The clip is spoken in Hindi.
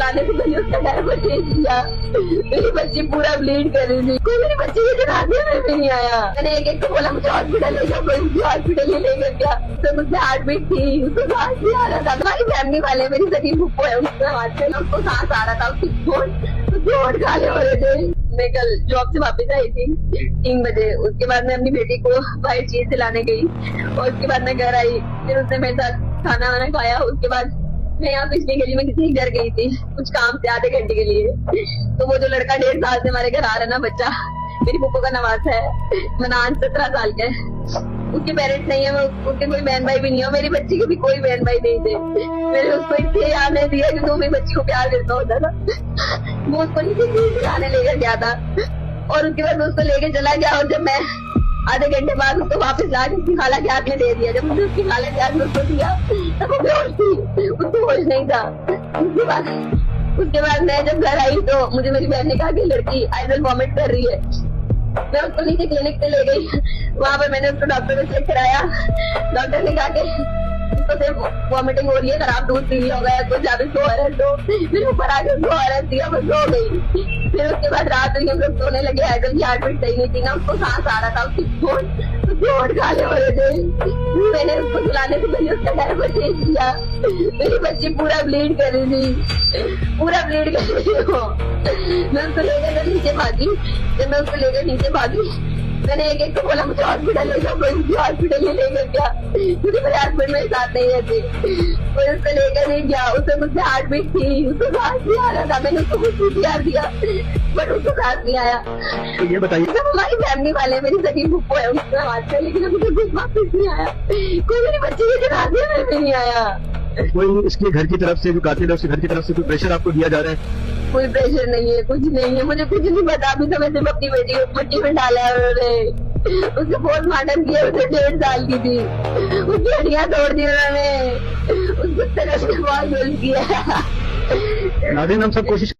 लाने से पहले उसका डर को चेंज किया। मेरी बच्ची पूरा ब्लीड कर रही थी, कोई मेरी बच्ची के जनाजे में भी नहीं आया। मैंने एक को बोला मुझे हॉस्पिटल ले जाओ, कोई मुझे हॉस्पिटल ही लेकर गया। तो मुझसे हार्ट बीट थी, उसको सांस नहीं आ रहा था। हमारी फैमिली वाले मेरी सगी फुप्पो है, उसके हाथ से उसको सांस आ रहा था, उसकी चोट खाने हो रहे थे। मैं कल जॉब से वापस आई थी 3 बजे। उसके बाद मैं अपनी बेटी को बाहर चीज खिलाने गई और उसके बाद मैं घर आई। फिर उसने मेरे साथ खाना वाना खाया। उसके बाद मैं यहाँ पिछली गली में किसी घर गई थी कुछ काम से आधे घंटे के लिए। तो वो जो लड़का 1.5 साल से हमारे घर आ रहा है ना, बच्चा मेरी फुप्पो का नवाज है, मनान 17 साल का है। उसके पेरेंट्स नहीं है, उसके कोई बहन भाई भी नहीं है। मेरी बच्ची के भी कोई बहन भाई नहीं थे। मैंने उसको इसलिए याद नहीं दिया कि वो मेरी बच्ची को प्यार देता होता था। वो उसको नीचे चीज खिलाने लेकर गया था और उसके बाद उसको लेके चला गया। और जब मैं आधे घंटे बाद उसको वापस ला के उसकी खाला के हाथ में दे दिया, जब मुझे उसकी खाला के हाथ में उसको दिया तब वो बेहोश थी, उसको होश नहीं था। उसके बाद मैं जब घर आई तो मुझे मेरी बहन ने कहा कि लड़की आइडल वॉमिट कर रही है। मैं उसको नीचे क्लिनिक पे ले गई। वहाँ पर मैंने उसको डॉक्टर को चेक कराया। डॉक्टर ने कहा कि उसको सिर्फ वॉमिटिंग हो रही है, खराब दूध पी लिया होगा या कुछ ज्यादा सो रहा है। तो फिर ऊपर आके उसको ORS दिया, वो सो गई। फिर उसके बाद रात में हम लोग सोने लगे। आइडल की हार्ट बीट सही नहीं थी ना, उसको सांस आ रहा था, उसकी चोट खाने हो रहे थे। मैंने उसको सुलाने से पहले उसका डर को चेंज किया। मेरी बच्ची पूरा ब्लीड कर रही थी, पूरा ब्लीड कर रही थी। मैं उसको लेकर नीचे भागी। जब मैं उसको लेकर नीचे भागी मैंने एक को बोला मुझे हॉस्पिटल ले जाओ, कोई मुझे हॉस्पिटल ही लेकर गया क्योंकि मेरे हस्बैंड मेरे साथ नहीं रहते। कोई उसको लेकर नहीं गया। उससे मुझसे हार्ट बीट थी, उसको सांस नहीं आ रहा था। मैंने उसको कुछ CPR दिया बट उसको सांस नहीं आया। तो ये बताइए, सब हमारी फैमिली वाले मेरी सगी फुप्पो है, उसके हाथ से, लेकिन मुझे कुछ वापस नहीं आया। कोई मेरी बच्ची के जनाजे में भी नहीं आया। कोई इसके घर की तरफ से, जो कातिल है उसके घर की तरफ से कोई प्रेशर आपको दिया जा रहा है? कोई प्रेशर नहीं है, कुछ नहीं है, मुझे कुछ नहीं पता। अभी तो मैं सिर्फ अपनी बेटी को मिट्टी में डाला है उन्होंने। उसके पोस्टमार्टम किया, उसे 1.5 साल की थी, उसकी हड्डियां तोड़ दी उन्होंने, उसको तरह से बहुत जुल्म किया। नाज़रीन, हम सब कोशिश